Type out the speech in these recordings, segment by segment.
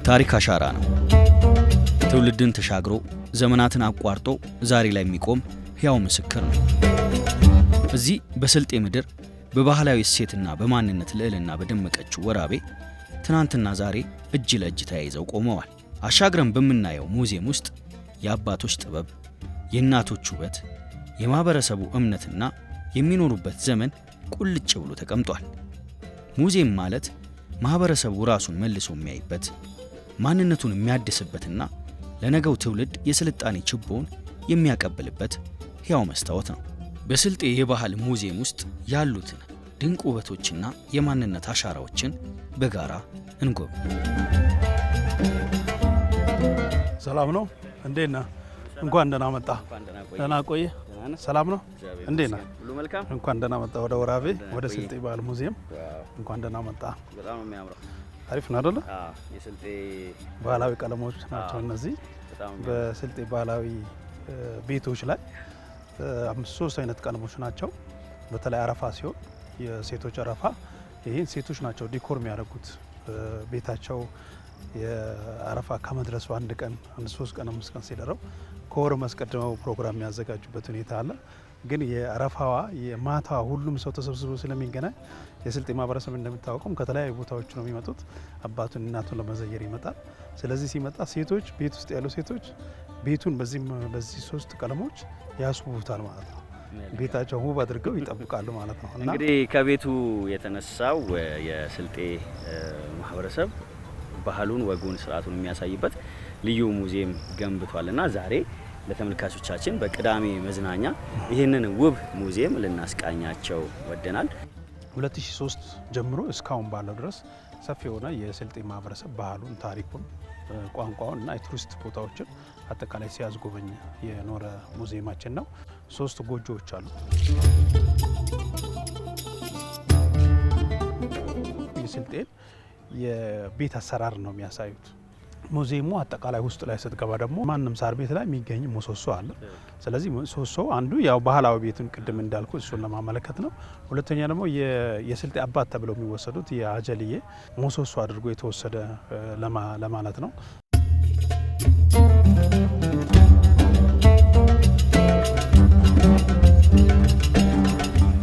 ታሪክ አሻራ ነው። ትውልድን ተሻግሮ ዘመናትን አቋርጦ ዛሬ ላይ የሚቆም ሕያው ምስክር ነው። እዚህ በስልጤ ምድር በባህላዊ እሴትና በማንነት ልዕልና በደመቀችው ወራቤ ትናንትና ዛሬ እጅ ለእጅ ተያይዘው ቆመዋል። አሻግረን በምናየው ሙዚየም ውስጥ የአባቶች ጥበብ፣ የእናቶች ውበት፣ የማህበረሰቡ እምነትና የሚኖሩበት ዘመን ቁልጭ ብሎ ተቀምጧል። ሙዚየም ማለት ማህበረሰቡ ራሱን መልሶ የሚያይበት፣ ማንነቱን የሚያድስበትና ለነገው ትውልድ የስልጣኔ ችቦውን የሚያቀብልበት ሕያው መስታወት ነው። በስልጤ የባህል ሙዚየም ውስጥ ያሉትን ድንቅ ውበቶችና የማንነት አሻራዎችን በጋራ እንጎብኝ። ሰላም ነው? እንዴት ነህ? እንኳን ደህና መጣ። ደህና ቆየ? ሰላም ነው? እንዴት ነህ? ሁሉ መልካም። እንኳን ደህና መጣ ወደ ወራቤ ወደ ስልጤ ባህል ሙዚየም። እንኳን ደህና መጣ። በጣም ነው የሚያምረው። አሪፍ ነው አይደለ? የስልጤ ባህላዊ ቀለሞች ናቸው እነዚህ። በስልጤ ባህላዊ ቤቶች ላይ 3 አይነት ቀለሞች ናቸው። በተለይ አረፋ ሲሆን የሴቶች አረፋ፣ ይሄን ሴቶች ናቸው ዲኮር የሚያደርጉት ቤታቸው። የአረፋ ከመድረሱ አንድ ቀን 3 ቀን 5 ቀን ሲደረው ከወር መስቀድመው ፕሮግራም የሚያዘጋጁበት ሁኔታ አለ። ግን የአረፋዋ የማታ ሁሉም ሰው ተሰብስቦ ስለሚገናኝ የስልጤ ማህበረሰብ እንደሚታወቀው ከተለያዩ ቦታዎች ነው የሚመጡት። አባቱን እናቱን ለመዘየር ይመጣል። ስለዚህ ሲመጣ ሴቶች ቤት ውስጥ ያሉ ሴቶች ቤቱን በዚህ 3 ቀለሞች ያስውቡታል ማለት ነው። ቤታቸው ውብ አድርገው ይጠብቃሉ ማለት ነው። እንግዲህ ከቤቱ የተነሳው የስልጤ ማህበረሰብ ባህሉን፣ ወጉን፣ ስርዓቱን የሚያሳይበት ልዩ ሙዚየም ገንብቷልና ዛሬ ለተመልካቾቻችን በቅዳሜ መዝናኛ ይህንን ውብ ሙዚየም ልናስቃኛቸው ወደናል። 2003 ጀምሮ እስካሁን ባለው ድረስ ሰፊ የሆነ የስልጤ ማህበረሰብ ባህሉን፣ ታሪኩን፣ ቋንቋውን እና የቱሪስት ቦታዎችን አጠቃላይ ሲያስጎበኝ የኖረ ሙዚየማችን ነው። 3 ጎጆዎች አሉ። የስልጤን የቤት አሰራር ነው የሚያሳዩት። ሙዚየሙ አጠቃላይ ውስጥ ላይ ስትገባ ደግሞ ማንም ሳር ቤት ላይ የሚገኝ ምሰሶ አለ። ስለዚህ ምሰሶ አንዱ ያው ባህላዊ ቤቱን ቅድም እንዳልኩ እሱን ለማመለከት ነው። ሁለተኛ ደግሞ የስልጤ አባት ተብለው የሚወሰዱት የአጀልዬ ምሰሶ አድርጎ የተወሰደ ለማለት ነው።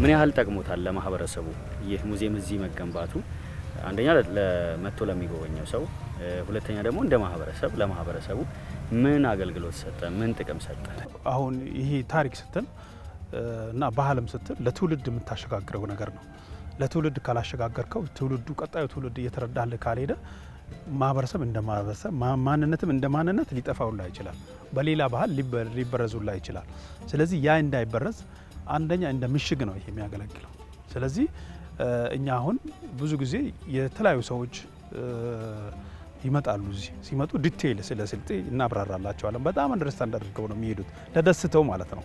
ምን ያህል ጠቅሞታል ለማህበረሰቡ ይህ ሙዚየም እዚህ መገንባቱ? አንደኛ ለመጥቶ ለሚጎበኘው ሰው፣ ሁለተኛ ደግሞ እንደ ማህበረሰብ ለማህበረሰቡ ምን አገልግሎት ሰጠ? ምን ጥቅም ሰጠ? አሁን ይሄ ታሪክ ስትል እና ባህልም ስትል ለትውልድ የምታሸጋግረው ነገር ነው። ለትውልድ ካላሸጋገርከው ትውልዱ ቀጣዩ ትውልድ እየተረዳልህ ካልሄደ ማህበረሰብ እንደ ማህበረሰብ ማንነትም እንደ ማንነት ሊጠፋውላ ይችላል። በሌላ ባህል ሊበረዙላ ይችላል። ስለዚህ ያ እንዳይበረዝ አንደኛ እንደ ምሽግ ነው ይሄ የሚያገለግለው። ስለዚህ እኛ አሁን ብዙ ጊዜ የተለያዩ ሰዎች ይመጣሉ። እዚህ ሲመጡ ዲቴይል ስለ ስልጤ እናብራራላቸዋለን። በጣም አንደርስታንድ አድርገው ነው የሚሄዱት፣ ተደስተው ማለት ነው።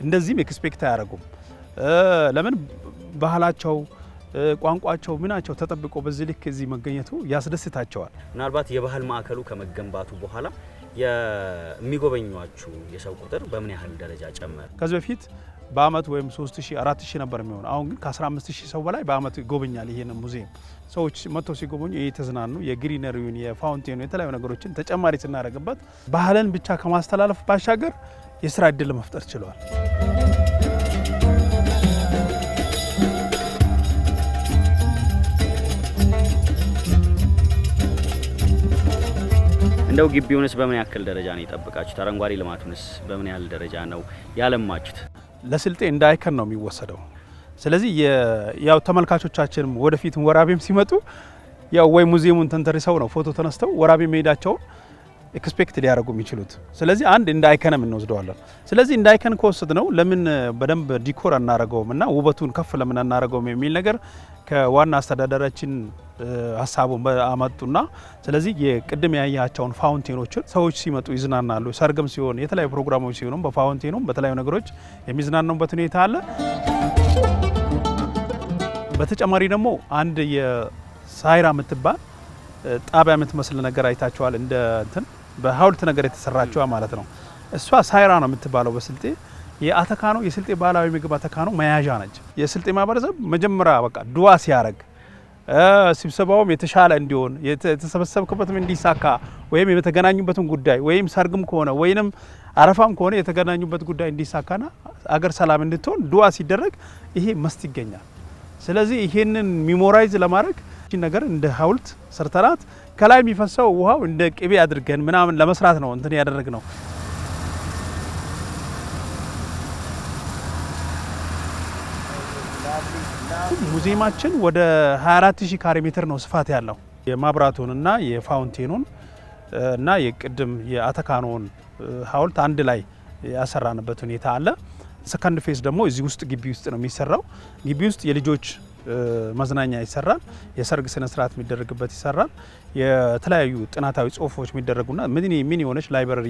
እንደዚህም ኤክስፔክት አያደርጉም። ለምን ባህላቸው፣ ቋንቋቸው፣ ምናቸው ተጠብቆ በዚህ ልክ እዚህ መገኘቱ ያስደስታቸዋል። ምናልባት የባህል ማዕከሉ ከመገንባቱ በኋላ የሚጎበኟችሁ የሰው ቁጥር በምን ያህል ደረጃ ጨመረ? ከዚህ በፊት በአመት ወይም 3000 4000 ነበር የሚሆን። አሁን ግን ከ15000 ሰው በላይ በአመት ይጎበኛል ይሄን ሙዚየም። ሰዎች መጥተው ሲጎበኙ የተዝናኑ የግሪነሪውን፣ የፋውንቴኑ፣ የተለያዩ ነገሮችን ተጨማሪ ስናደርግበት ባህልን ብቻ ከማስተላለፍ ባሻገር የስራ እድል መፍጠር ችሏል። እንደው ግቢውንስ በምን ያክል ደረጃ ነው የጠበቃችሁት? አረንጓዴ ልማቱንስ በምን ያህል ደረጃ ነው ያለማችሁት? ለስልጤ እንደ አይከን ነው የሚወሰደው። ስለዚህ ያው ተመልካቾቻችንም ወደፊት ወራቤም ሲመጡ ያው ወይ ሙዚየሙን ተንተርሰው ነው ፎቶ ተነስተው ወራቤ መሄዳቸውን ኤክስፔክት ሊያደርጉ የሚችሉት። ስለዚህ አንድ እንደ አይከንም እንወስደዋለን። ስለዚህ እንደ አይከን ከወሰድ ነው ለምን በደንብ ዲኮር አናረገውም እና ውበቱን ከፍ ለምን አናረገውም የሚል ነገር ከዋና አስተዳደራችን ሀሳቡን አመጡና ስለዚህ የቅድም ያያቸውን ፋውንቴኖችን ሰዎች ሲመጡ ይዝናናሉ። ሰርግም ሲሆን የተለያዩ ፕሮግራሞች ሲሆኑም በፋውንቴኑም በተለያዩ ነገሮች የሚዝናኑበት ሁኔታ አለ። በተጨማሪ ደግሞ አንድ የሳይራ የምትባል ጣቢያ የምትመስል ነገር አይታቸዋል። እንደ እንትን በሐውልት ነገር የተሰራችዋ ማለት ነው። እሷ ሳይራ ነው የምትባለው በስልጤ። የአተካኖ የስልጤ ባህላዊ ምግብ አተካኖ መያዣ ነች። የስልጤ ማህበረሰብ መጀመሪያ በቃ ዱዓ ሲያረግ ስብሰባውም የተሻለ እንዲሆን የተሰበሰብክበትም እንዲሳካ ወይም የተገናኙበትን ጉዳይ ወይም ሰርግም ከሆነ ወይንም አረፋም ከሆነ የተገናኙበት ጉዳይ እንዲሳካና አገር ሰላም እንድትሆን ዱዓ ሲደረግ ይሄ መስት ይገኛል። ስለዚህ ይሄንን ሚሞራይዝ ለማድረግ ይህን ነገር እንደ ሐውልት ሰርተናት ከላይ የሚፈሰው ውሃው እንደ ቅቤ አድርገን ምናምን ለመስራት ነው እንትን ያደረግ ነው። ሙዚየማችን ወደ 24000 ካሬ ሜትር ነው ስፋት ያለው። የማብራቱንና የፋውንቴኑን እና የቅድም የአተካኖን ሐውልት አንድ ላይ ያሰራንበት ሁኔታ አለ። ሰከንድ ፌስ ደግሞ እዚህ ውስጥ ግቢ ውስጥ ነው የሚሰራው። ግቢ ውስጥ የልጆች መዝናኛ ይሰራል፣ የሰርግ ስነ ስርዓት የሚደረግበት ይሰራል፣ የተለያዩ ጥናታዊ ጽሁፎች የሚደረጉና ምን የሆነች ላይብረሪ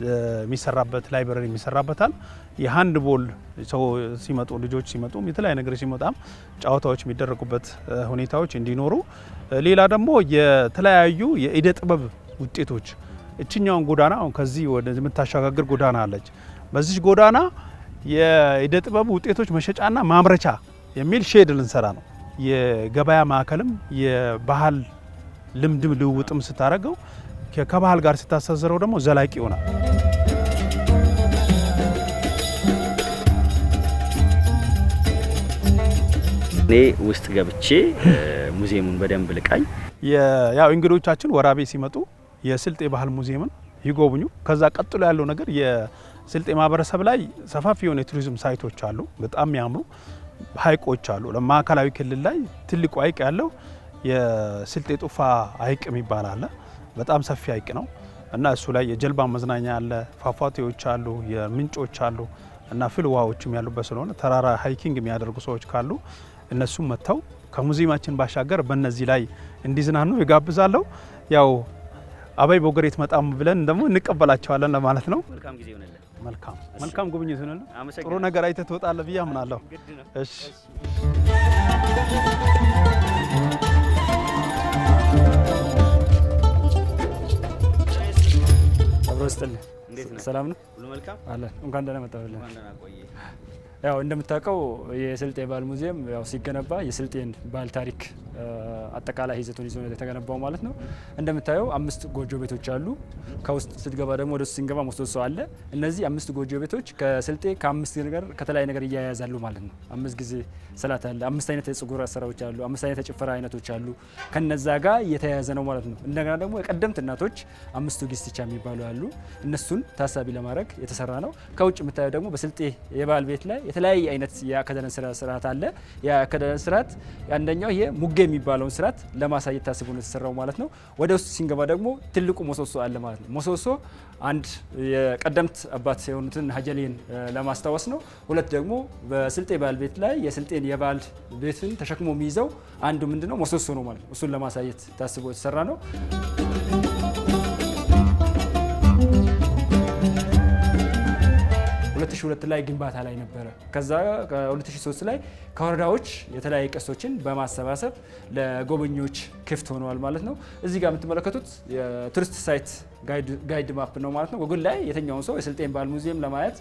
የሚሰራበት ላይብረሪ የሚሰራበታል። የሃንድ ቦል ሰው ሲመጡ ልጆች ሲመጡ የተለያዩ ነገር ሲመጣም ጨዋታዎች የሚደረጉበት ሁኔታዎች እንዲኖሩ፣ ሌላ ደግሞ የተለያዩ የኢደ ጥበብ ውጤቶች እችኛውን ጎዳና አሁን ከዚህ ወደ የምታሸጋግር ጎዳና አለች። በዚህ ጎዳና የኢደ ጥበብ ውጤቶች መሸጫና ማምረቻ የሚል ሼድ ልንሰራ ነው። የገበያ ማዕከልም የባህል ልምድም ልውውጥም ስታደርገው ከባህል ጋር ስታሳዝረው ደግሞ ዘላቂ ይሆናል። እኔ ውስጥ ገብቼ ሙዚየሙን በደንብ ልቃኝ። ያው እንግዶቻችን ወራቤ ሲመጡ የስልጤ ባህል ሙዚየምን ይጎብኙ። ከዛ ቀጥሎ ያለው ነገር የስልጤ ማህበረሰብ ላይ ሰፋፊ የሆነ የቱሪዝም ሳይቶች አሉ፣ በጣም የሚያምሩ ሀይቆች አሉ። ለማዕከላዊ ክልል ላይ ትልቁ ሀይቅ ያለው የስልጤ ጡፋ ሀይቅ የሚባል አለ። በጣም ሰፊ ሀይቅ ነው እና እሱ ላይ የጀልባ መዝናኛ አለ፣ ፏፏቴዎች አሉ፣ የምንጮች አሉ እና ፍል ውሃዎችም ያሉበት ስለሆነ ተራራ ሃይኪንግ የሚያደርጉ ሰዎች ካሉ እነሱም መጥተው ከሙዚየማችን ባሻገር በእነዚህ ላይ እንዲዝናኑ ይጋብዛለሁ። ያው አባይ ቦገሬት መጣም ብለን ደግሞ እንቀበላቸዋለን ለማለት ነው። መልካም ጊዜ ይሆነልን። መልካም ጉብኝት ይሆነልን። ጥሩ ነገር አይተህ ትወጣለህ ብዬ አምናለሁ። እሺ አብሮስጥልህ ሰላም ነው? ሁሉ መልካም አለ። እንኳን ደህና መጣህ። ያው እንደምታውቀው የስልጤ ባህል ሙዚየም ያው ሲገነባ የስልጤን ባህል ታሪክ አጠቃላይ ይዘቱን ይዞ ነው የተገነባው ማለት ነው። እንደምታየው 5 ጎጆ ቤቶች አሉ። ከውስጥ ስትገባ ደግሞ ወደ ውስጥ ሲንገባ ሞስቶሶ አለ። እነዚህ 5 ጎጆ ቤቶች ከስልጤ ከ5 ነገር ከተለያየ ነገር እያያዛሉ ማለት ነው። 5 ጊዜ ሰላት አለ፣ 5 አይነት የጽጉር አሰራሮች አሉ፣ 5 አይነት የጭፈራ አይነቶች አሉ። ከነዛ ጋር እየተያያዘ ነው ማለት ነው። እንደገና ደግሞ የቀደምት እናቶች 5ቱ ጊስቲቻ የሚባሉ አሉ። እነሱን ታሳቢ ለማድረግ የተሰራ ነው። ከውጭ የምታየው ደግሞ በስልጤ የባህል ቤት ላይ የተለያየ አይነት የአከዳደን ስርዓት አለ። የአከዳደን ስርዓት አንደኛው ይሄ ሙጌ የሚባለውን ስርዓት ለማሳየት ታስቦ ነው የተሰራው ማለት ነው። ወደ ውስጥ ሲንገባ ደግሞ ትልቁ ሞሶሶ አለ ማለት ነው። ሞሶሶ አንድ የቀደምት አባት የሆኑትን ሀጀሌን ለማስታወስ ነው። ሁለት ደግሞ በስልጤ ባህል ቤት ላይ የስልጤን የባህል ቤትን ተሸክሞ የሚይዘው አንዱ ምንድነው ሞሶሶ ነው ማለት ነው። እሱን ለማሳየት ታስቦ የተሰራ ነው። 2002 ላይ ግንባታ ላይ ነበረ። ከዛ 2003 ላይ ከወረዳዎች የተለያዩ ቅርሶችን በማሰባሰብ ለጎበኞች ክፍት ሆነዋል ማለት ነው። እዚህ ጋር የምትመለከቱት የቱሪስት ሳይት ጋይድ ማፕ ነው ማለት ነው። ጎግል ላይ የትኛውን ሰው የስልጤን ባህል ሙዚየም ለማየት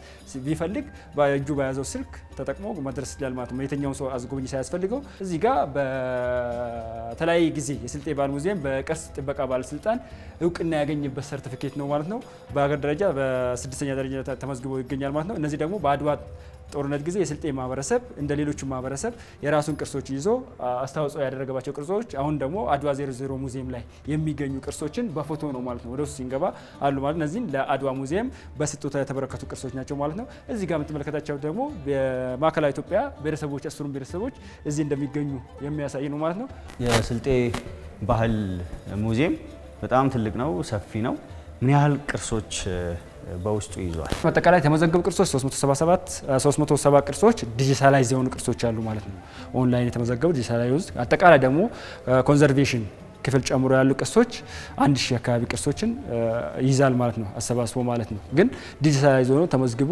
ቢፈልግ በእጁ በያዘው ስልክ ተጠቅሞ መድረስ ይችላል ማለት ነው። የትኛውን ሰው አስጎብኝ ሳያስፈልገው እዚህ ጋር በተለያየ ጊዜ የስልጤ ባህል ሙዚየም በቅርስ ጥበቃ ባለስልጣን እውቅና ያገኘበት ሰርቲፊኬት ነው ማለት ነው። በሀገር ደረጃ በ6ኛ ደረጃ ተመዝግቦ ይገኛል ማለት ነው። እነዚህ ደግሞ በአድዋ ጦርነት ጊዜ የስልጤ ማህበረሰብ እንደ ሌሎቹ ማህበረሰብ የራሱን ቅርሶች ይዞ አስተዋጽኦ ያደረገባቸው ቅርሶች አሁን ደግሞ አድዋ 00 ሙዚየም ላይ የሚገኙ ቅርሶችን በፎቶ ነው ማለት ነው ወደ ውስጥ ሲንገባ አሉ ማለት ነው። እነዚህም ለአድዋ ሙዚየም በስጦታ የተበረከቱ ቅርሶች ናቸው ማለት ነው። እዚህ ጋር የምትመለከታቸው ደግሞ በማዕከላዊ ኢትዮጵያ ብሔረሰቦች 10 ብሔረሰቦች እዚህ እንደሚገኙ የሚያሳይ ነው ማለት ነው። የስልጤ ባህል ሙዚየም በጣም ትልቅ ነው፣ ሰፊ ነው። ምን ያህል ቅርሶች በውስጡ ይዟል? አጠቃላይ የተመዘገቡ ቅርሶች 370 ቅርሶች ዲጂታላይዝ የሆኑ ቅርሶች አሉ ማለት ነው። ኦንላይን የተመዘገቡ ዲጂታላይዝ፣ አጠቃላይ ደግሞ ኮንዘርቬሽን ክፍል ጨምሮ ያሉ ቅርሶች 1000 አካባቢ ቅርሶችን ይዛል ማለት ነው አሰባስቦ ማለት ነው። ግን ዲጂታላይዝ ሆኖ ተመዝግቦ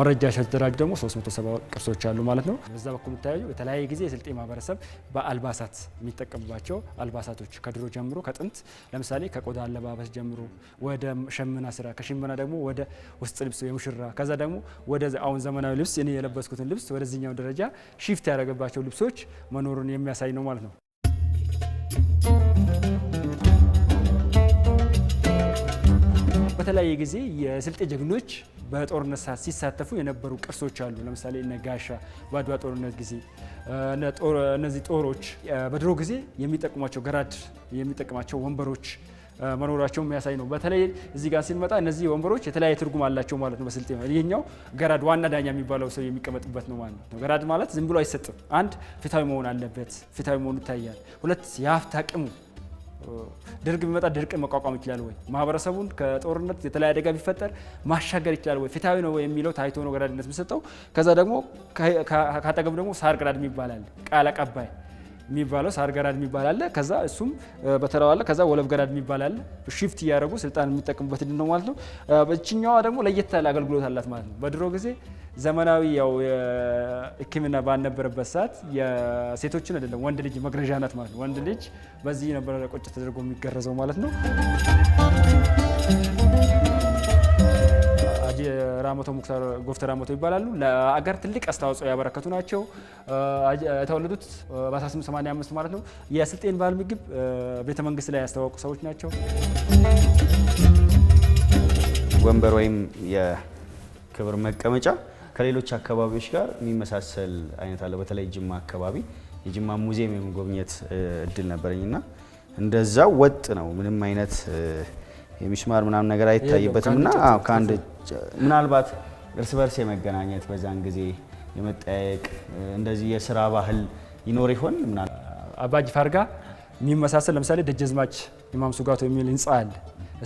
መረጃ ተደራጅ ደግሞ 370 ቅርሶች አሉ ማለት ነው። በዛ በኩል የምታዩ የተለያየ ጊዜ የስልጤ ማህበረሰብ በአልባሳት የሚጠቀምባቸው አልባሳቶች ከድሮ ጀምሮ ከጥንት ለምሳሌ ከቆዳ አለባበስ ጀምሮ ወደ ሸመና ስራ፣ ከሽመና ደግሞ ወደ ውስጥ ልብስ የሙሽራ፣ ከዛ ደግሞ ወደ አሁን ዘመናዊ ልብስ እኔ የለበስኩትን ልብስ ወደዚህኛው ደረጃ ሺፍት ያደረገባቸው ልብሶች መኖሩን የሚያሳይ ነው ማለት ነው። በተለያየ ጊዜ የስልጤ ጀግኖች በጦርነት ሰዓት ሲሳተፉ የነበሩ ቅርሶች አሉ። ለምሳሌ እነ ጋሻ በአድዋ ጦርነት ጊዜ እነዚህ ጦሮች በድሮ ጊዜ የሚጠቅሟቸው ገራድ የሚጠቅማቸው ወንበሮች መኖራቸው የሚያሳይ ነው። በተለይ እዚህ ጋር ሲንመጣ እነዚህ ወንበሮች የተለያየ ትርጉም አላቸው ማለት ነው በስልጤ። ይሄኛው ገራድ ዋና ዳኛ የሚባለው ሰው የሚቀመጥበት ነው ማለት ነው። ገራድ ማለት ዝም ብሎ አይሰጥም። አንድ ፊታዊ መሆን አለበት፣ ፊታዊ መሆኑ ይታያል። ሁለት የሀብት አቅሙ ድርቅ ቢመጣ ድርቅን መቋቋም ይችላል ወይ፣ ማህበረሰቡን ከጦርነት የተለያየ አደጋ ቢፈጠር ማሻገር ይችላል ወይ፣ ፊታዊ ነው ወይ የሚለው ታይቶ ነው ገራድነት የሚሰጠው። ከዛ ደግሞ ካጠገቡ ደግሞ ሳር ገራድ የሚባል አለ፣ ቃል አቀባይ የሚባለው ሳር ገራድ የሚባል አለ። ከዛ እሱም በተራው አለ። ከዛ ወለብ ገራድ የሚባል አለ። ሺፍት እያደረጉ ስልጣን የሚጠቀሙበት ነው ማለት ነው። በእችኛዋ ደግሞ ለየት ያለ አገልግሎት አላት ማለት ነው። በድሮ ጊዜ ዘመናዊ ያው ሕክምና ባልነበረበት ሰዓት የሴቶችን አይደለም ወንድ ልጅ መግረዣ ናት ማለት ነው። ወንድ ልጅ በዚህ ነበር ቁጭ ተደርጎ የሚገረዘው ማለት ነው። ራመቶ ሙክታር ጎፍተ ራመቶ ይባላሉ። ለአገር ትልቅ አስተዋጽኦ ያበረከቱ ናቸው። የተወለዱት በ1885 ማለት ነው። የስልጤን ባህል ምግብ ቤተ መንግስት ላይ ያስተዋወቁ ሰዎች ናቸው። ወንበር ወይም የክብር መቀመጫ ከሌሎች አካባቢዎች ጋር የሚመሳሰል አይነት አለ። በተለይ ጅማ አካባቢ የጅማ ሙዚየም የመጎብኘት እድል ነበረኝና እንደዛው ወጥ ነው። ምንም አይነት የሚስማር ምናምን ነገር አይታይበትም እና ከአንድ ምናልባት እርስ በርስ የመገናኘት በዛን ጊዜ የመጠያየቅ እንደዚህ የስራ ባህል ይኖር ይሆን? አባጅፋር ጋር የሚመሳሰል ለምሳሌ ደጃዝማች ኢማም ሱጋቶ የሚል ህንጻ አለ።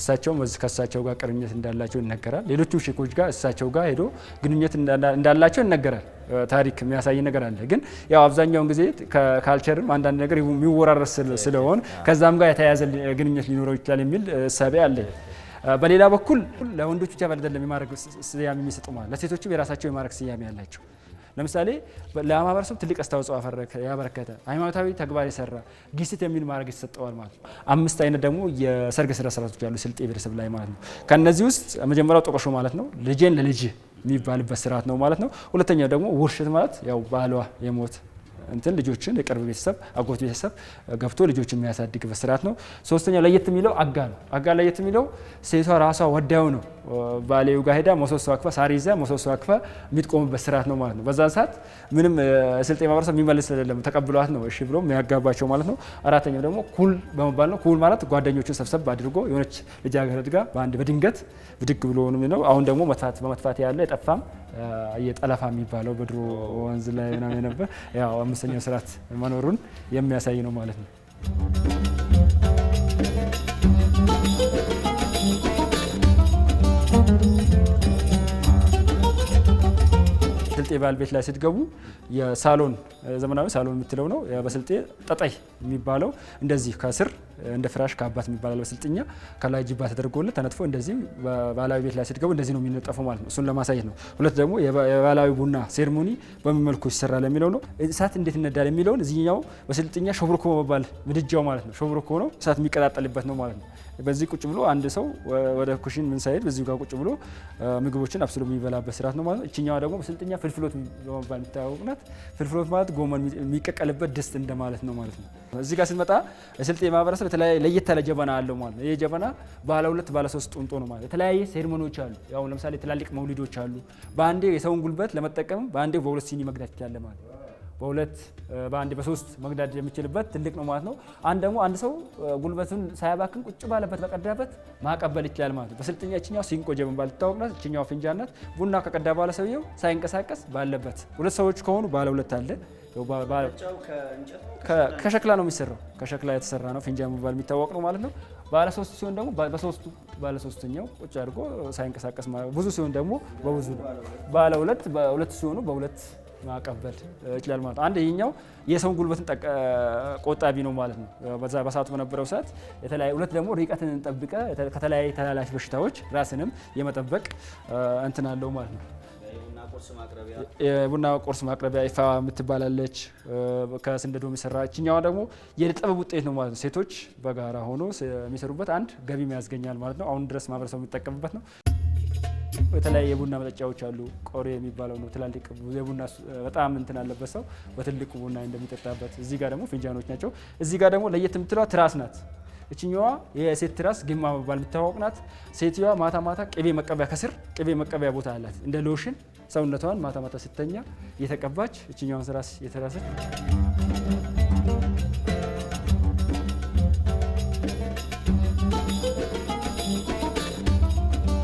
እሳቸውም ከእሳቸው ጋር ቅርኝነት እንዳላቸው ይነገራል። ሌሎቹ ሼኮች ጋር እሳቸው ጋር ሄዶ ግንኙነት እንዳላቸው ይነገራል። ታሪክ የሚያሳይ ነገር አለ። ግን ያው አብዛኛውን ጊዜ ከካልቸርም አንዳንድ ነገር የሚወራረስ ስለሆነ ከዛም ጋር የተያያዘ ግንኙነት ሊኖረው ይችላል የሚል እሳቤ አለ። በሌላ በኩል ለወንዶች ብቻ አይደለም የማዕረግ ስያሜ የሚሰጡ ማለት ለሴቶችም የራሳቸው የማዕረግ ስያሜ ያላቸው። ለምሳሌ ለማህበረሰብ ትልቅ አስተዋጽኦ ያበረከተ ሃይማኖታዊ ተግባር የሰራ ጊስት የሚል ማዕረግ ይሰጠዋል ማለት ነው። 5 አይነት ደግሞ የሰርግ ስነ ስርዓቶች ያሉ ስልጤ ብሔረሰብ ላይ ማለት ነው። ከነዚህ ውስጥ መጀመሪያው ጦቆሾ ማለት ነው። ልጄን ለልጅ የሚባልበት ስርዓት ነው ማለት ነው። ሁለተኛው ደግሞ ውርሽት ማለት ያው ባሏ የሞት እንትን ልጆችን የቅርብ ቤተሰብ አጎት ቤተሰብ ገብቶ ልጆችን የሚያሳድግበት ስርዓት ነው። ሶስተኛው ለየት የሚለው አጋ ነው። አጋ ለየት የሚለው ሴቷ ራሷ ወዳው ነው ባሌው ጋር ሄዳ መሶሶ አክፋ ሳር ይዛ መሶሶ አክፋ የምትቆምበት ስርዓት ነው ማለት ነው። በዛን ሰዓት ምንም ስልጤ ማህበረሰብ የሚመልስ አይደለም፣ ተቀብሏት ነው እሺ ብሎ የሚያጋባቸው ማለት ነው። አራተኛው ደግሞ ኩል በመባል ነው። ኩል ማለት ጓደኞችን ሰብሰብ አድርጎ የሆነች ልጃገረድ ጋር በአንድ በድንገት ብድግ ብሎ ነው። አሁን ደግሞ በመጥፋት ያለ የጠፋም የጠለፋ የሚባለው በድሮ ወንዝ ላይ ምናምን ነበር። ያው 5ኛው ስርዓት መኖሩን የሚያሳይ ነው ማለት ነው። ስልጤ ባህል ቤት ላይ ስትገቡ የሳሎን ዘመናዊ ሳሎን የምትለው ነው። በስልጤ ጠጠይ የሚባለው እንደዚህ ከስር እንደ ፍራሽ ከአባት የሚባላል በስልጥኛ ከላይ ጅባ ተደርጎለት ተነጥፎ እንደዚህ ባህላዊ ቤት ላይ ስትገቡ እንደዚህ ነው የሚነጠፈው ማለት ነው። እሱን ለማሳየት ነው። ሁለት ደግሞ የባህላዊ ቡና ሴርሞኒ በምን መልኩ ይሰራል የሚለው ነው። እሳት እንዴት ይነዳል የሚለውን እዚህኛው በስልጥኛ ሾብርኮ መባል ምድጃው ማለት ነው። ሾብርኮ ነው፣ እሳት የሚቀጣጠልበት ነው ማለት ነው። በዚህ ቁጭ ብሎ አንድ ሰው ወደ ኩሽን ምን ሳይሄድ በዚህ ጋር ቁጭ ብሎ ምግቦችን አብስሎ የሚበላበት ስርዓት ነው ማለት ነው። እቺኛዋ ደግሞ በስልጥኛ ፍልፍሎት በመባል የሚታወቅ ናት። ፍልፍሎት ማለት ጎመን የሚቀቀልበት ድስት እንደማለት ነው ማለት ነው። እዚህ ጋር ስትመጣ የስልጤ ማህበረሰብ የተለያየ ለየት ያለ ጀበና አለው ማለት ነው። ይሄ ጀበና ባለ 2 ባለ 3 ጡንጦ ነው ማለት። የተለያየ ሴርሞኒዎች አሉ። ያው ለምሳሌ ትላልቅ መውሊዶች አሉ። በአንዴ የሰውን ጉልበት ለመጠቀም በአንዴ በ2 ሲኒ መቅዳት ይችላል ማለት ነው። በአንድ በ3 መቅዳት የሚችልበት ትልቅ ነው ማለት ነው። አንድ ሰው ጉልበቱን ሳያባክን ቁጭ ባለበት በቀዳበት ማቀበል ይችላል ማለት ነው። በስልጥኛ እችኛው ሲንቆ ጀበን ባልታወቅ ናት። እችኛው ፍንጃን ናት። ቡና ከቀዳ በኋላ ሰውየው ሳይንቀሳቀስ ባለበት 2 ሰዎች ከሆኑ ባለ 2 አለ። ከሸክላ ነው የሚሰራው። ከሸክላ የተሰራ ነው። ፍንጃን በመባል የሚታወቅ ነው ማለት ነው። ባለ 3 ሲሆን ደግሞ በ3ቱ ባለ 3ኛው ቁጭ አድርጎ ሳይንቀሳቀስ ማለት ብዙ ሲሆን ደግሞ በብዙ ባለ 2 በ2 ሲሆኑ በ2 ማቀበል ይችላል ማለት ነው። አንድ ይሄኛው የሰውን ጉልበትን ቆጣቢ ነው ማለት ነው። በዛ በሰዓቱ በነበረው ሰዓት የተለያየ ሁለት ደግሞ ርቀትን ጠብቀ ከተለያየ ተላላፊ በሽታዎች ራስንም የመጠበቅ እንትን አለው ማለት ነው። የቡና ቁርስ ማቅረቢያ ይፋ የምትባላለች ከስንደዶ የሚሰራ እችኛዋ ደግሞ የጥበብ ውጤት ነው ማለት ነው። ሴቶች በጋራ ሆኖ የሚሰሩበት አንድ ገቢ ያስገኛል ማለት ነው። አሁን ድረስ ማህበረሰቡ የሚጠቀምበት ነው። የተለያየ የቡና መጠጫዎች አሉ። ቆሬ የሚባለው ነው ትላልቅ የቡና በጣም እንትን አለበት ሰው በትልቁ ቡና እንደሚጠጣበት። እዚህ ጋር ደግሞ ፊንጃኖች ናቸው። እዚህ ጋር ደግሞ ለየት የምትለዋ ትራስ ናት። እችኛዋ የሴት ትራስ ግማ በመባል የምታወቅ ናት። ሴትዮዋ ማታ ማታ ቅቤ መቀበያ ከስር ቅቤ መቀበያ ቦታ አላት እንደ ሎሽን ሰውነቷን ማታ ማታ ስተኛ እየተቀባች እችኛዋን ትራስ የተራሰች።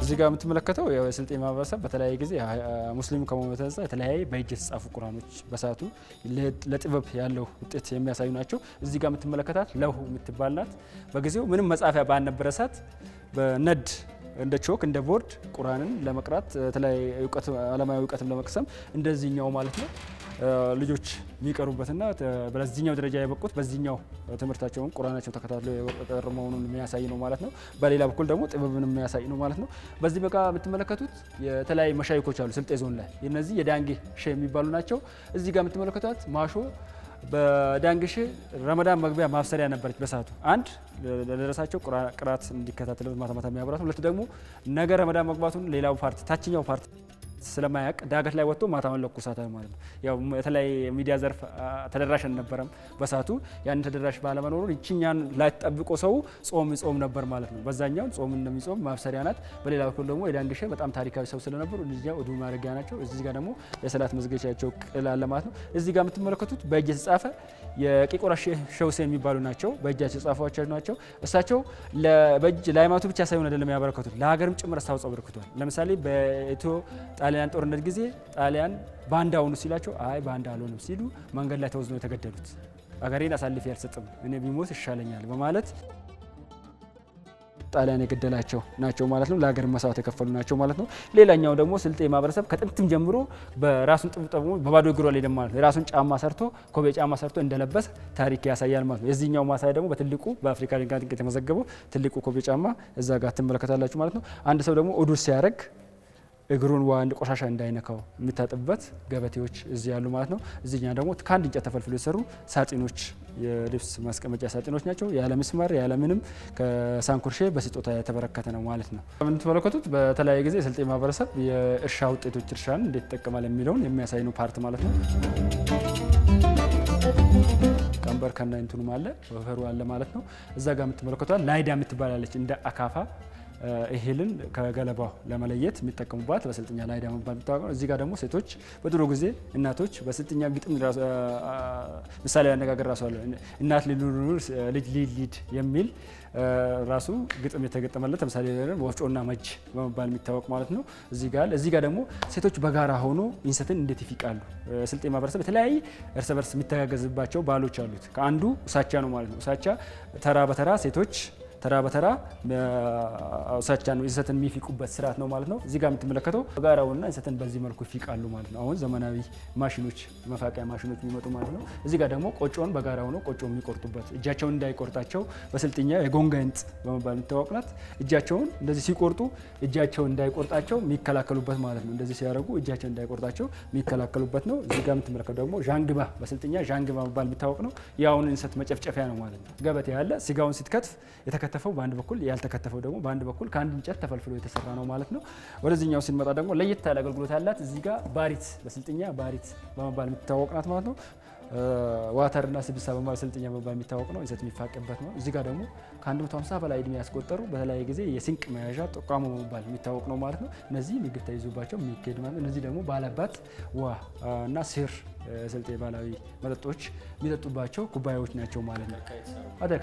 እዚህ ጋር የምትመለከተው የስልጤ ማህበረሰብ በተለያየ ጊዜ ሙስሊም ከመሆኑ የተነሳ የተለያየ በእጅ የተጻፉ ቁርአኖች በሰዓቱ ለጥበብ ያለው ውጤት የሚያሳዩ ናቸው። እዚህ ጋር የምትመለከታት ለውህ የምትባል ናት። በጊዜው ምንም መጻፊያ ባልነበረ ሰዓት በነድ እንደ ቾክ እንደ ቦርድ ቁርአንን ለመቅራት የተለያየ እውቀት ዓለማዊ እውቀትን ለመቅሰም እንደዚህኛው ማለት ነው ልጆች የሚቀሩበትና በዚህኛው ደረጃ የበቁት በዚህኛው ትምህርታቸውን ቁርአናቸው ተከታትለው የቀሩ መሆኑን የሚያሳይ ነው ማለት ነው። በሌላ በኩል ደግሞ ጥበብን የሚያሳይ ነው ማለት ነው። በዚህ በቃ የምትመለከቱት የተለያዩ መሻይኮች አሉ ስልጤ ዞን ላይ እነዚህ የዳንጌ ሼህ የሚባሉ ናቸው። እዚህ ጋር የምትመለከቷት ማሾ በዳንግሽ ረመዳን መግቢያ ማብሰሪያ ነበረች በሰዓቱ። አንድ ለደረሳቸው ቅራት እንዲከታተሉ ማታ ማታ የሚያበራት፣ ሁለት ደግሞ ነገ ረመዳን መግባቱን ሌላው ፓርቲ ታችኛው ፓርቲ ስለማያውቅ ዳገት ላይ ወጥቶ ማታውን ለኩሳታል ማለት ነው። ያው የተለያየ ሚዲያ ዘርፍ ተደራሽ አልነበረም በሰዓቱ። ያንን ተደራሽ ባለመኖሩ ይችኛን ላይ ተጠብቆ ሰው ጾም ነበር ማለት ነው። በዛኛው ጾም እንደሚጾም ማብሰሪያ ናት። በሌላ በኩል ደግሞ የዳንግሼ በጣም ታሪካዊ ሰው ስለነበሩ እዚህ ጋር ኡዱ ማድረጊያ ናቸው። እዚህ ጋር ደግሞ የሰላት መስገጃቸው ቅል አለ ማለት ነው። እዚህ ጋር የምትመለከቱት በእጅ የተጻፈ የቂቆራ ሸውሴ የሚባሉ ናቸው። በእጃቸው የጻፏቸው ናቸው። እሳቸው በእጅ ለሃይማኖቱ ብቻ ሳይሆን አይደለም ያበረከቱት ለሀገርም ጭምር አስተዋጽኦ አበርክቷል። ለምሳሌ በኢትዮ ጣሊያን ጦርነት ጊዜ ጣሊያን ባንዳ ሆኑ ሲላቸው አይ ባንዳ አልሆንም ሲሉ መንገድ ላይ ተወዝነው የተገደሉት አገሬን አሳልፌ አልሰጥም እኔ ቢሞት ይሻለኛል በማለት ጣሊያን የገደላቸው ናቸው ማለት ነው። ለሀገር መስዋዕት የከፈሉ ናቸው ማለት ነው። ሌላኛው ደግሞ ስልጤ ማህበረሰብ ከጥንትም ጀምሮ በራሱን ጥብጥቡ በባዶ እግሩ አልሄደም ማለት ነው። የራሱን ጫማ ሰርቶ ኮቤ ጫማ ሰርቶ እንደለበሰ ታሪክ ያሳያል ማለት ነው። የዚህኛው ማሳያ ደግሞ በትልቁ በአፍሪካ ድንቅ የተመዘገበው ትልቁ ኮቤ ጫማ እዛ ጋር ትመለከታላችሁ ማለት ነው። አንድ ሰው ደግሞ ኡዱስ ሲያደርግ እግሩን አንድ ቆሻሻ እንዳይነካው የሚታጥብበት ገበቴዎች እዚህ ያሉ ማለት ነው። እዚህኛ ደግሞ ከአንድ እንጨት ተፈልፍሎ የተሰሩ ሳጥኖች የልብስ ማስቀመጫ ሳጥኖች ናቸው። ያለ ምስማር ያለ ምንም ከሳንኩርሼ በስጦታ የተበረከተ ነው ማለት ነው። የምትመለከቱት በተለያየ ጊዜ የስልጤ ማህበረሰብ የእርሻ ውጤቶች እርሻን እንዴት ይጠቀማል የሚለውን የሚያሳይ ነው ፓርት ማለት ነው። ቀንበር ከና እንትኑም አለ ወፈሩ አለ ማለት ነው። እዛ ጋር የምትመለከቷት ላይዳ የምትባላለች እንደ አካፋ እህልን ከገለባው ለመለየት የሚጠቀሙባት በስልጥኛ ላይዳ መባል የሚታወቀው። እዚህ ጋር ደግሞ ሴቶች በድሮ ጊዜ እናቶች በስልጥኛ ግጥም ምሳሌ አነጋገር ራሱ አለ። እናት ልጅ ሊድ የሚል ራሱ ግጥም የተገጠመለት ተምሳሌ ወፍጮና መጅ በመባል የሚታወቅ ማለት ነው። እዚህ ጋር ደግሞ ሴቶች በጋራ ሆኖ እንሰትን እንዴት ይፊቃሉ። ስልጤ ማህበረሰብ የተለያየ እርስ በርስ የሚተጋገዝባቸው ባህሎች አሉት። ከአንዱ እሳቻ ነው ማለት ነው። እሳቻ ተራ በተራ ሴቶች ተራ በተራ እሳቻን እንሰትን የሚፊቁበት ስርዓት ነው ማለት ነው። እዚህ ጋር የምትመለከተው በጋራውና እንሰትን በዚህ መልኩ ይፊቃሉ ማለት ነው። አሁን ዘመናዊ ማሽኖች መፋቂያ ማሽኖች የሚመጡ ማለት ነው። እዚህ ጋር ደግሞ ቆጮን በጋራ ሆኖ ቆጮ የሚቆርጡበት እጃቸውን እንዳይቆርጣቸው በስልጥኛ የጎንጋንጥ በመባል የሚታወቅ ናት። እጃቸውን እንደዚህ ሲቆርጡ እጃቸውን እንዳይቆርጣቸው የሚከላከሉበት ማለት ነው። እንደዚህ ሲያደርጉ እጃቸውን እንዳይቆርጣቸው የሚከላከሉበት ነው። እዚህ ጋር የምትመለከተው ደግሞ ዣንግባ በስልጥኛ ዣንግባ መባል የሚታወቅ ነው። ያውን እንሰት መጨፍጨፊያ ነው ማለት ነው። ገበቴ ያለ ስጋውን ስትከትፍ የተከተፈው በአንድ በኩል ያልተከተፈው ደግሞ በአንድ በኩል ከአንድ እንጨት ተፈልፍሎ የተሰራ ነው ማለት ነው። ወደዚህኛው ሲንመጣ ደግሞ ለየት ያለ አገልግሎት ያላት እዚህ ጋር ባሪት በስልጥኛ ባሪት በመባል የምትታወቅ ናት ማለት ነው። ዋተርና ስብሳ በመባል ስልጥኛ በመባል የሚታወቅ ነው። እንሰት የሚፋቅበት ነው። እዚህ ጋር ደግሞ ከ150 በላይ እድሜ ያስቆጠሩ በተለያየ ጊዜ የስንቅ መያዣ ጠቋሞ በመባል የሚታወቅ ነው ማለት ነው። እነዚህ ምግብ ተይዞባቸው የሚካሄድ ማለት ነው። እነዚህ ደግሞ ባላባት ዋ እና ስር ስልጤ ባህላዊ መጠጦች የሚጠጡባቸው ኩባያዎች ናቸው ማለት ነው።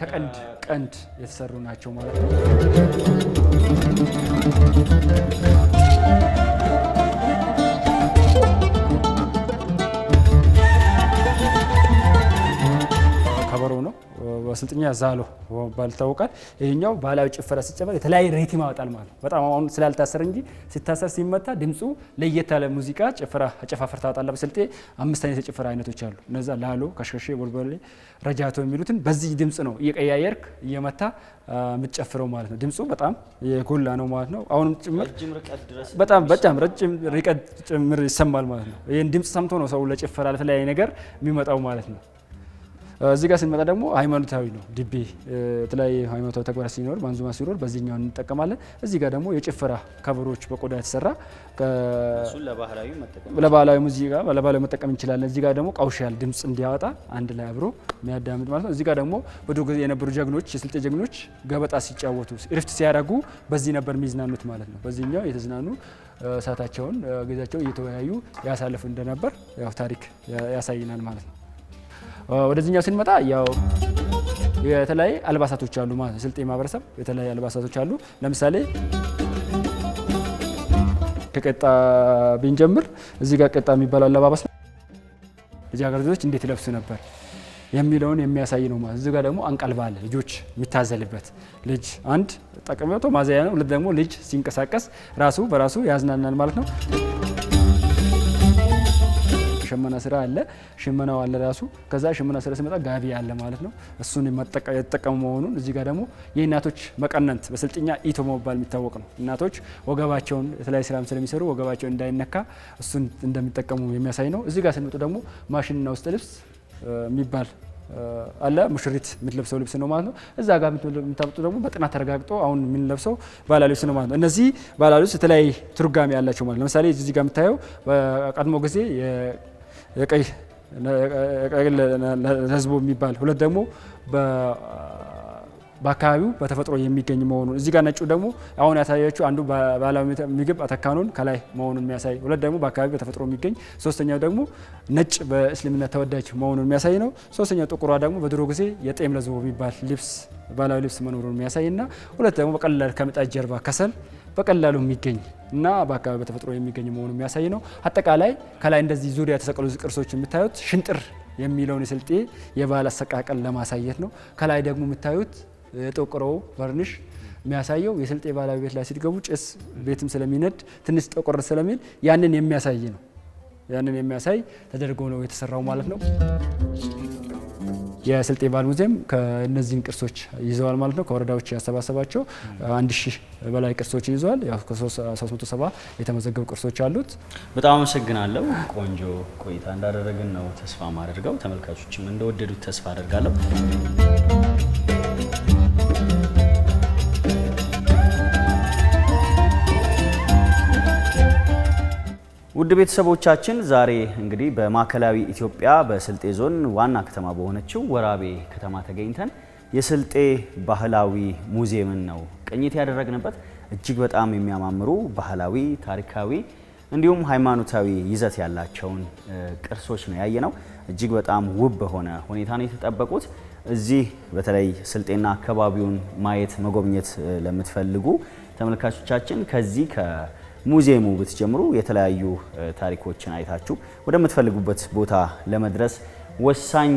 ከቀንድ የተሰሩ ናቸው ማለት ነው። ከበሮ ነው። በስልጥኛ ዛሎ በመባል ይታወቃል። ይሄኛው ባህላዊ ጭፈራ ሲጨመር የተለያየ ሪትም ያወጣል ማለት ነው። በጣም አሁን ስላልታሰረ እንጂ ሲታሰር ሲመታ ድምፁ ለየት ያለ ሙዚቃ ጭፈራ አጨፋፈር ታወጣለህ። በስልጤ 5 አይነት የጭፈራ አይነቶች አሉ። እነዛ ላሎ፣ ከሽከሼ፣ ቦልቦሌ፣ ረጃቶ የሚሉትን በዚህ ድምፅ ነው እየቀያየርክ እየመታ የምትጨፍረው ማለት ነው። ድምፁ በጣም የጎላ ነው ማለት ነው። አሁንም ጭምር በጣም ረጅም ርቀት ጭምር ይሰማል ማለት ነው። ይህን ድምፅ ሰምቶ ነው ሰው ለጭፈራ ለተለያየ ነገር የሚመጣው ማለት ነው። እዚህ ጋር ስንመጣ ደግሞ ሃይማኖታዊ ነው። ድቤ የተለያየ ሃይማኖታዊ ተግባራት ሲኖር ማንዙማ ሲኖር በዚህኛው እንጠቀማለን። እዚህ ጋር ደግሞ የጭፈራ ከበሮች በቆዳ የተሰራ ለባህላዊ ሙዚቃ ለባህላዊ መጠቀም እንችላለን። እዚህ ጋር ደግሞ ቃውሻል ድምፅ እንዲያወጣ አንድ ላይ አብሮ የሚያዳምጥ ማለት ነው። እዚህ ጋር ደግሞ በድሮ ጊዜ የነበሩ ጀግኖች የስልጤ ጀግኖች ገበጣ ሲጫወቱ እረፍት ሲያደርጉ በዚህ ነበር የሚዝናኑት ማለት ነው። በዚህኛው የተዝናኑ እሳታቸውን ጊዜያቸውን እየተወያዩ ያሳልፉ እንደነበር ያው ታሪክ ያሳይናል ማለት ነው። ወደዚህኛው ስንመጣ ያው የተለያየ አልባሳቶች አሉ ማለት ነው። ስልጤ ማህበረሰብ የተለያየ አልባሳቶች አሉ። ለምሳሌ ከቀጣ ብንጀምር እዚህ ጋር ቀጣ የሚባለው አለባበስ ልጃገረዶች እንዴት ይለብሱ ነበር የሚለውን የሚያሳይ ነው ማለት። እዚህ ጋር ደግሞ አንቀልባ አለ፣ ልጆች የሚታዘልበት ልጅ አንድ ጠቀሜታው ማዘያ ነው። ሁለት ደግሞ ልጅ ሲንቀሳቀስ ራሱ በራሱ ያዝናናል ማለት ነው። ሽመና ስራ አለ፣ ሽመናው አለ ራሱ። ከዛ ሽመና ስራ ሲመጣ ጋቢ አለ ማለት ነው። እሱን የተጠቀሙ መሆኑን እዚህ ጋር ደግሞ የእናቶች መቀነንት በስልጥኛ ኢቶ መባል የሚታወቅ ነው። እናቶች ወገባቸውን የተለያዩ ስራም ስለሚሰሩ ወገባቸውን እንዳይነካ እሱን እንደሚጠቀሙ የሚያሳይ ነው። እዚህ ጋር ስንመጡ ደግሞ ማሽንና ውስጥ ልብስ የሚባል አለ። ሙሽሪት የምትለብሰው ልብስ ነው ማለት ነው። እዛ ጋር የምታመጡ ደግሞ በጥናት ተረጋግጦ አሁን የምንለብሰው ባህላዊ ልብስ ነው ማለት ነው። እነዚህ ባህላዊ ልብስ የተለያየ ትርጓሜ ያላቸው ማለት ነው። ለምሳሌ እዚህ ጋር የምታየው በቀድሞ ጊዜ የቀይ ለህዝቡ የሚባል ሁለት ደግሞ በአካባቢው በተፈጥሮ የሚገኝ መሆኑን እዚህ ጋር ነጩ ደግሞ አሁን ያሳያችሁ አንዱ ባህላዊ ምግብ አተካኑን ከላይ መሆኑን የሚያሳይ ሁለት ደግሞ በአካባቢው በተፈጥሮ የሚገኝ ሶስተኛው ደግሞ ነጭ በእስልምና ተወዳጅ መሆኑን የሚያሳይ ነው። ሶስተኛው ጥቁሯ ደግሞ በድሮ ጊዜ የጤም ለዝቦ የሚባል ልብስ ባህላዊ ልብስ መኖሩን የሚያሳይና ሁለት ደግሞ በቀላል ከምጣድ ጀርባ ከሰል በቀላሉ የሚገኝ እና በአካባቢ በተፈጥሮ የሚገኝ መሆኑን የሚያሳይ ነው። አጠቃላይ ከላይ እንደዚህ ዙሪያ የተሰቀሉ ቅርሶች የምታዩት ሽንጥር የሚለውን የስልጤ የባህል አሰቃቀል ለማሳየት ነው። ከላይ ደግሞ የምታዩት የጠቆረው በርንሽ የሚያሳየው የስልጤ ባህላዊ ቤት ላይ ሲገቡ ጭስ ቤትም ስለሚነድ ትንሽ ጠቆር ስለሚል ያንን የሚያሳይ ነው። ያንን የሚያሳይ ተደርጎ ነው የተሰራው ማለት ነው። የስልጤ ባህል ሙዚየም ከእነዚህን ቅርሶች ይዘዋል ማለት ነው። ከወረዳዎች ያሰባሰባቸው 1000 በላይ ቅርሶችን ይዘዋል። ያው ከ370 የተመዘገቡ ቅርሶች አሉት። በጣም አመሰግናለሁ። ቆንጆ ቆይታ እንዳደረግን ነው ተስፋ ማድረገው። ተመልካቾችም እንደወደዱት ተስፋ አደርጋለሁ። ውድ ቤተሰቦቻችን ዛሬ እንግዲህ በማዕከላዊ ኢትዮጵያ በስልጤ ዞን ዋና ከተማ በሆነችው ወራቤ ከተማ ተገኝተን የስልጤ ባህላዊ ሙዚየምን ነው ቅኝት ያደረግንበት። እጅግ በጣም የሚያማምሩ ባህላዊ፣ ታሪካዊ እንዲሁም ሃይማኖታዊ ይዘት ያላቸውን ቅርሶች ነው ያየነው። እጅግ በጣም ውብ በሆነ ሁኔታ ነው የተጠበቁት። እዚህ በተለይ ስልጤና አካባቢውን ማየት መጎብኘት ለምትፈልጉ ተመልካቾቻችን ከዚህ ሙዚየሙ ብትጀምሩ የተለያዩ ታሪኮችን አይታችሁ ወደምትፈልጉበት ቦታ ለመድረስ ወሳኝ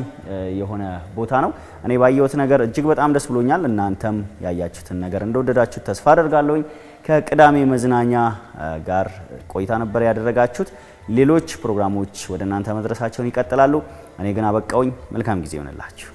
የሆነ ቦታ ነው። እኔ ባየሁት ነገር እጅግ በጣም ደስ ብሎኛል። እናንተም ያያችሁትን ነገር እንደወደዳችሁት ተስፋ አደርጋለሁኝ። ከቅዳሜ መዝናኛ ጋር ቆይታ ነበር ያደረጋችሁት። ሌሎች ፕሮግራሞች ወደ እናንተ መድረሳቸውን ይቀጥላሉ። እኔ ግን አበቃውኝ። መልካም ጊዜ ይሆንላችሁ።